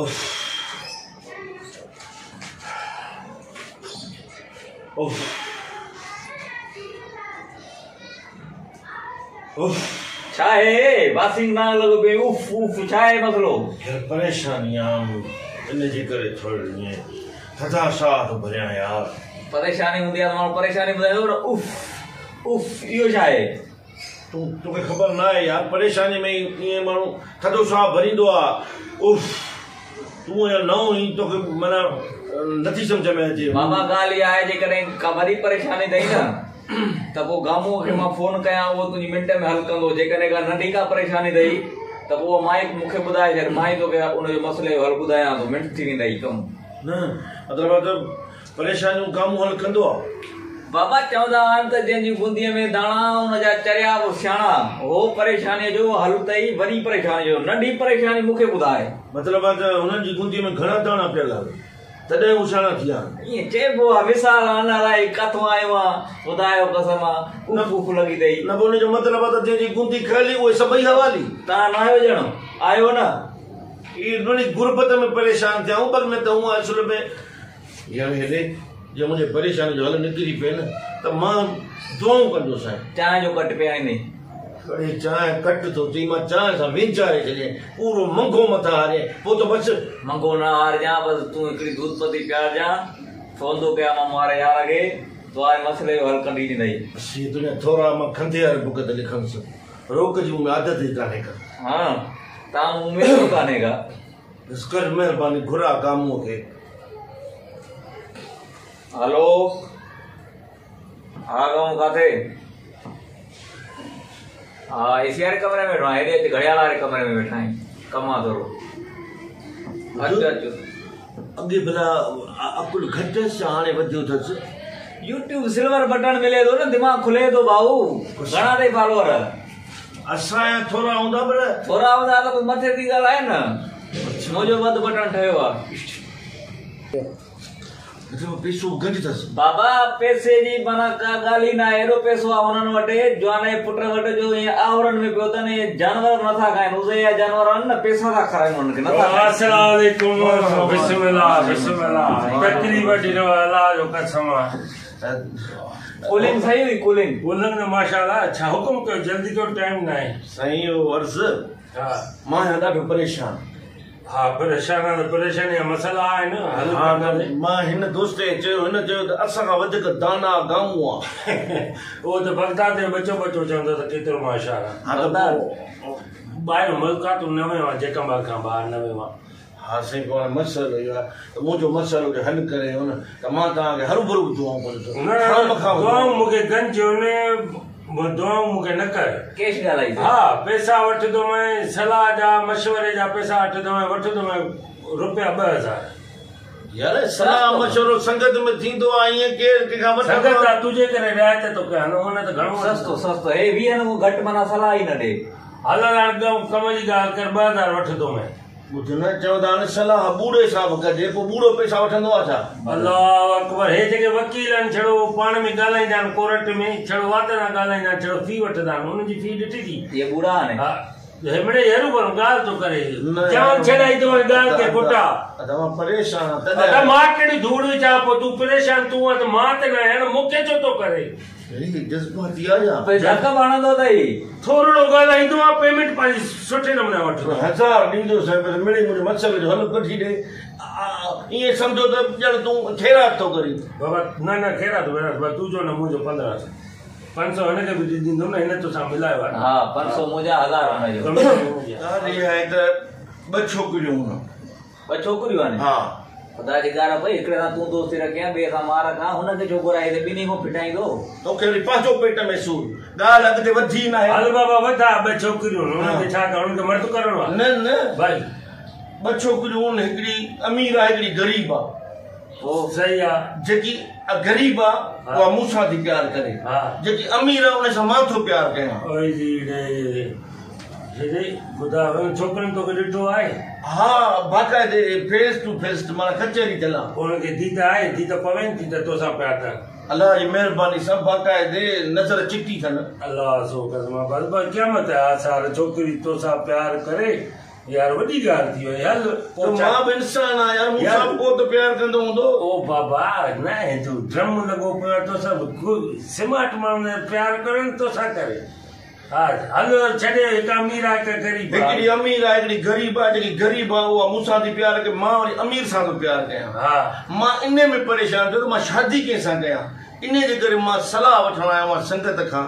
उफ उफ उफ चाहे बासिंग ना लगो पे उफ उफ चाहे मसलो यार परेशानियां इन जे करे थोड़ी ये थदा साथ भरिया यार परेशानी हुंदी है मां परेशानी बुधायो उफ उफ यो चाहे तोखे खबर ना है यार परेशानी में ये मानू थदो साह भरींदो आ उफ तू या नौ ही तोखे मना नथी समझ में अचे मामा गाली आए जे कने का वरी परेशानी दई ना त वो गामो के मां फोन कया वो तुनी मिनट में हल कंदो जे कने का नंढी का परेशानी दई त वो माइक मुखे बुधाए छे माई तो के उन जो मसले हल बुधाया तो मिनट थी वेंदई कम न मतलब परेशानी गामो हल कंदो आ बाबा चौदा अंत जेंजी बूंदी में दाना उन जा चरिया वो सियाणा हो परेशानी जो हल तई वरी परेशानी जो नंढी परेशानी मुखे बुधाए मतलब उन जी गुंदी में घणा दाना पे लागे तदे उछाणा थिया ये चेबो मिसाल अनाराई कथो आयो आ बुधायो कसमा उफ उफ लगी दई न बोने जो मतलब आ जेंजी गुंदी खाली वो सबई हवाली ता ना आयो जणो आयो ना ये बड़ी गुरबत में परेशान थे हूं पर मैं तो हूं असल में यार हेले जे मुझे परेशानी जो हल निकरी पे न त मां दुआऊं कंदो साईं चाय जो कट पे आई नहीं अरे चाय कट तो ती मां चाय सा विचारे चले पूरो मंगो मथा हारे वो तो बस मंगो ना हार जा बस तू एकड़ी दूध पती प्यार जा फोन तो पे मां मारे यार आगे तो आए मसले हल कंदी नहीं सी तुने थोड़ा मां खंदे यार बुक त लिखन से रोक जी में आदत ही काने का हां ता उम्मीद काने का इसकर मेहरबानी घुरा कामों के हेलो आ गाँव काथे हाँ एशियार कमरे में बैठा है घड़ियाल वाले कमरे में बैठा है कमा थोरो अच्छा अच्छा अगे भला अकुल घट से आने वधियो थस YouTube सिल्वर बटन मिले तो ना दिमाग खुले तो बाबू घणा दे फॉलोअर असा थोड़ा हुंदा पर थोड़ा हुंदा तो मथे दी गाल है ना मुझो वध बटन ठयो आ मतलब पैसो गंज थस बाबा पैसे जी बना का गाली ना एरो पैसो आवनन वटे जवाने पुत्र वटे जो ये आवरण में पियो तने जानवर न था खाए उसे या जानवर न पैसा था खाए उन के न था अस्सलाम वालेकुम बिस्मिल्लाह बिस्मिल्लाह पतली बड़ी रो अल्लाह जो कसम कूलिंग सही हुई कूलिंग कूलिंग माशाल्लाह अच्छा हुक्म कयो जल्दी को टाइम ना है सही हो अर्ज हां मां हदा पे परेशान हाँ परेशानी मसला है ना हल हां मां हिन दोस्ते चयो हिन चयो त असा का वधक दाना गाऊं आ वो तो बगदाद में बच्चो बच्चो चंदा त केतरो माशाल्लाह हां तो बाहर मुल्का तो नवे वा जेका बा का बाहर नवे वा हाँ सही को मसलो या तो मुझो मसलो के हल करे हो न त मां ता के हर भरू दुआऊं कर दुआऊं मुके गंज ने वो दुआऊं मुके न कर केश गालाई हाँ पैसा वठ दो मैं सलाह जा मशवरे जा पैसा वठ दो मैं रुपया 2000 यार सलाह मशवरो संगत में थींदो आ ये के का मतलब संगत तुझे करे रहते तो कहनो होने तो घणो सस्तो सस्तो ए वी न घट मना सलाह ही न दे हलाल कम जी गाल कर 2000 वठ दो मैं बुधन चौदान सलाह बूढ़े साहब कजे पो बूढ़ो पैसा वठंदो आ छा अल्लाह अकबर हे जेके वकीलन छड़ो पाण में गालाइंदा कोर्ट में छड़ो वातना गालाइंदा छड़ो फी वठदा उन जी फी ॾिठी थी ये बूढ़ा ने हां हेमड़े हरू पर गाल तो करे जान छड़ाई तो गाल के पुटा तमा परेशान त मां केड़ी धूड़ विचा पो तू परेशान तू त मां त न है मुके छो तो करे यही जज्बाती आ जा पैसा का बाणदो तई थोरो गालाइंदो आ पेमेंट पाजी सुठे नमूने वठो 1000 दींदो साहब मिली मुझे मसल जो हल कठी दे ये समझो त जण तू खेरात तो करी बाबा ना खेरात वेरा तू जो न मुजो 1500 500 हने के भी दींदो न इने तो सा मिलायो हां 500 मुजा 1000 हने जो अरे है त ब छोकरियों न ब छोकरियों ने हां खुदा जी गारा भाई एकड़े ना तू दोस्ती रखे बे का मार खा हुन के छोकरा है बिनी को पिटाई दो तो केरी पांचो पेट में सूर गाल अगते वधी ना है हल बाबा वधा ब छोकरियों न के छा करण के मर्द करणो न भाई ब छोकरियों हिकड़ी अमीर है हिकड़ी गरीब आ ओ सही आ जेकी गरीब आ वो मूसा थी प्यार करे हां जेकी अमीर आ उन से माथो प्यार करे ओए जी रे हे खुदा छोकरन तो ॾिठो आहे हाँ बाकायदे फेस टू फेस माना कचहरी चला उनके दीदा आहे दीदा पवेन थी त तोसा प्यार कर अल्लाह जी मेहरबानी सब बाकायदे नजर चिट्टी थन अल्लाह सो कसम बस कीमत है सार छोकरी तोसा प्यार करे यार वॾी ॻाल्हि थी वई हल तो मां बि इंसान आहियां यार मूंसां बि को त प्यार कंदो हूंदो ओ बाबा न तूं ड्रम लॻो पियो आहे तो सभु स्मार्ट माण्हू प्यार करनि तो छा करे हा हल छॾे हिकु अमीर आहे हिकु ग़रीब आहे हिकिड़ी अमीर आहे हिकिड़ी ग़रीब आहे जेकी ग़रीब आहे उहा मूंसां थी प्यार कये मां वरी अमीर सां थो प्यार कयां हा मां इन में परेशान थियो त मां शादी कंहिंसां कयां इन जे करे मां सलाह वठण आयो आहियां संगत खां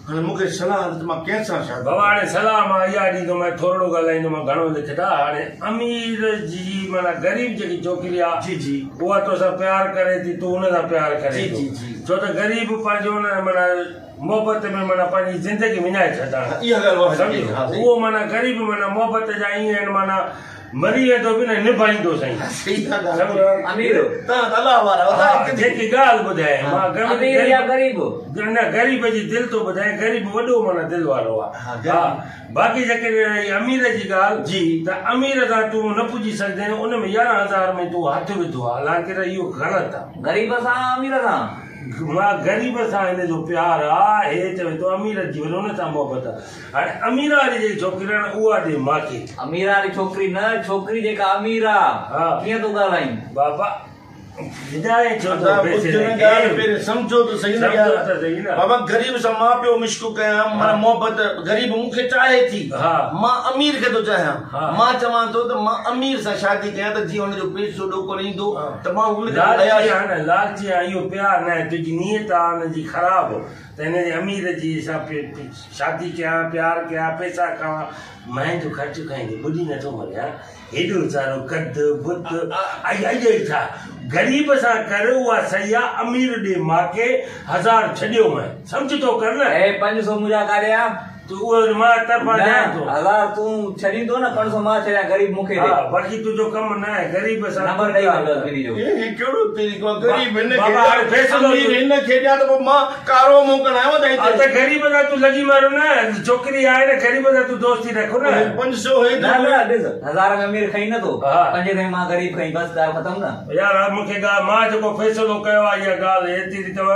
हाणे मूंखे सलाह त मां कंहिंसां शादी बाबा हाणे सलाह मां इहा ॾींदोमांइ थोरो ॻाल्हाईंदोमांइ घणो लिखंदा हाणे अमीर जी माना ग़रीब जेकी छोकिरी आहे जी जी उहा तोसां प्यार करे थी तूं हुन सां प्यार करे जी थो जी जी छो त ग़रीब पंहिंजो न माना मोहबत में माना पंहिंजी ज़िंदगी विञाए छॾणु इहा ॻाल्हि सम्झो वाह उहो माना ग़रीब माना मोहबत जा ईअं आहिनि माना मरी वेंदो बि न निभाईंदो साईं सही था ॻाल्हि अमीर तव्हां त अलाह वारा हा, जेकी ॻाल्हि ॿुधाए मां अमीर या गरीब न ग़रीब जी दिलि थो ॿुधाए ग़रीब वॾो माना दिलि वारो आहे हा बाक़ी जेके रही अमीर जी ॻाल्हि जी त अमीर सां तूं न पुॼी सघंदे उन में 11,000 में तूं हथु विधो आहे हालांकि त इहो ग़लति आहे गरीब सां अमीर सां मां ग़रीब सां हिन जो प्यार आहे हे चवे थो अमीर जी वरी हुन सां मोहबत आहे हाणे अमीर वारी जेकी छोकिरी आहे न उहा ॾे मूंखे अमीर वारी छोकिरी न छोकिरी जेका अमीर आहे हा कीअं तूं ॻाल्हाईं बाबा हिदायत छो थो पैसे पहिरियों सम्झो त सही सम्झो त सही न बाबा ग़रीब सां मां पियो मिश्क कयां माना मोहबत ग़रीब मूंखे चाहे थी हा मां अमीर खे थो चाहियां हा। मां चवां थो त मां अमीर सां शादी कयां त जीअं हुनजो पैसो ॾोको ईंदो त मां लालची आहे न लालची आहे इहो प्यार न आहे तुंहिंजी नियत आहे हुनजी ख़राब त हिन अमीर जी हिसाब शादी कयां प्यार कयां पैसा खावां मैं जो ख़र्च कयांगी ॿुधी नथो मरिया हेॾो सारो कद बुत आई छा ग़रीब सां कर उहा सही आहे अमीर ॾे मूंखे 1000 छॾियो मैं सम्झ थो कर न 500 मुंहिंजा काॾे आ तूं उहो मां तरफ़ां ॾियां थो 1000 तूं छॾींदो न 500 मां छॾियां गरीब मूंखे हा बाक़ी तुंहिंजो कमु न आहे ग़रीब सां नंबर ॾेई वञो ॿिन्ही जो हे कहिड़ो तरीक़ो आहे ग़रीब हिन बाबा, हाणे खे फ़ैसिलो अमीर हिन खे ॾियां त पोइ मां कारो मुंहुं कढायांव त ग़रीब सां तूं लॻी मारो न छोकिरी आहे न ग़रीब सां तूं दोस्ती रखो न 500 हे न न ॾिस 1000 में अमीर खई नथो हा। 5 में मां गरीब खई बस ॻाल्हि ख़तम न यार मूंखे मां जेको फ़ैसिलो कयो आहे इहा ॻाल्हि एतिरी अथव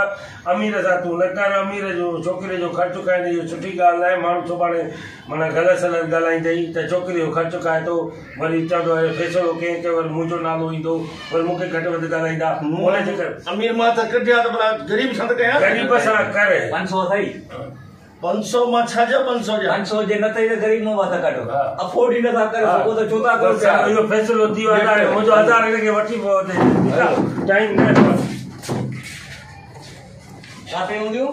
अमीर सां तूं न कर अमीर जो छोकिरे जो ख़र्चु खाईंदे इहो सुठी ॻाल्हि आहे माण्हू सुभाणे माना ग़लति सलत ॻाल्हाईंदई त छोकिरी जो ख़र्चु खाए थो वरी चवंदो आहे फ़ैसिलो कंहिं कयो वरी मुंहिंजो नालो ईंदो वरी मूंखे घटि वधि ॻाल्हाईंदा हुनजे करे अमीर मां त कढिया त भला ग़रीब सां त कयां ग़रीब सां कर 500 अथई 500 मां छा जा 500 जा 500 जे न अथई त गरीब मां मथां कढो हा। अफोर्ड ई नथा करे सघो त छो था करो बसि इहो फ़ैसिलो थी वियो आहे मुंहिंजो 1000 हिन खे वठी पियो टाइम न किथे हूंदियूं